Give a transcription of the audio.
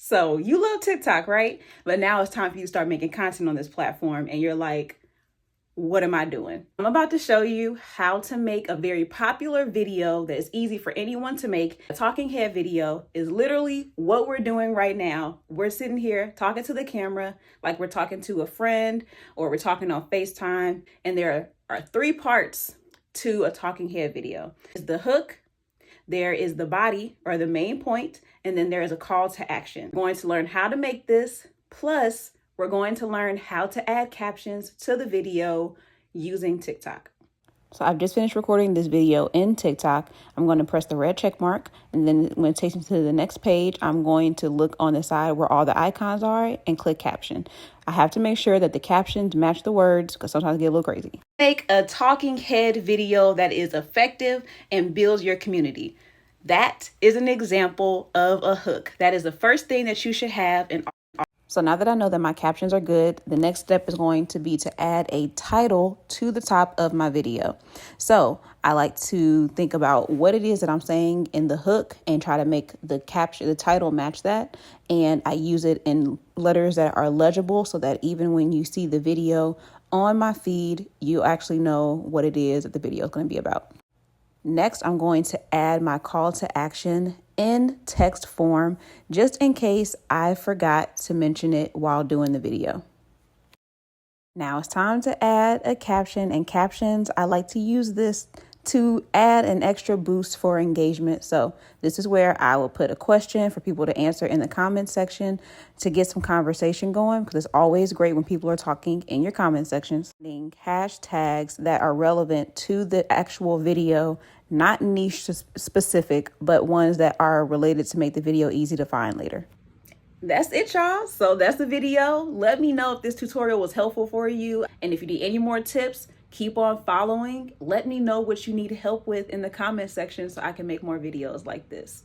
So you love TikTok, right? But now it's time for you to start making content on this platform and you're like, what am I doing? I'm about to show you how to make a very popular video that is easy for anyone to make. A talking head video is literally what we're doing right now. We're sitting here talking to the camera like we're talking to a friend or we're talking on FaceTime. And there are 3 parts to a talking head video. There's the hook, there is the body or the main point, and then there is a call to action. We're going to learn how to make this, plus we're going to learn how to add captions to the video using TikTok. So I've just finished recording this video in TikTok. I'm going to press the red check mark, and then when it takes me to the next page, I'm going to look on the side where all the icons are and click caption. I have to make sure that the captions match the words because sometimes they get a little crazy. Make a talking head video that is effective and builds your community. That is an example of a hook. That is the first thing that you should have in. So now that I know that my captions are good, the next step is going to be to add a title to the top of my video. So I like to think about what it is that I'm saying in the hook and try to make the title match that. And I use it in letters that are legible so that even when you see the video on my feed, you actually know what it is that the video is going to be about. Next, I'm going to add my call to action in text form, just in case I forgot to mention it while doing the video. Now it's time to add a caption, and captions, I like to use this to add an extra boost for engagement. So this is where I will put a question for people to answer in the comment section to get some conversation going, because it's always great when people are talking in your comment sections. Hashtags that are relevant to the actual video, not niche specific, but ones that are related to make the video easy to find later. That's it, y'all. So that's the video. Let me know if this tutorial was helpful for you. And if you need any more tips, keep on following. Let me know what you need help with in the comment section so I can make more videos like this.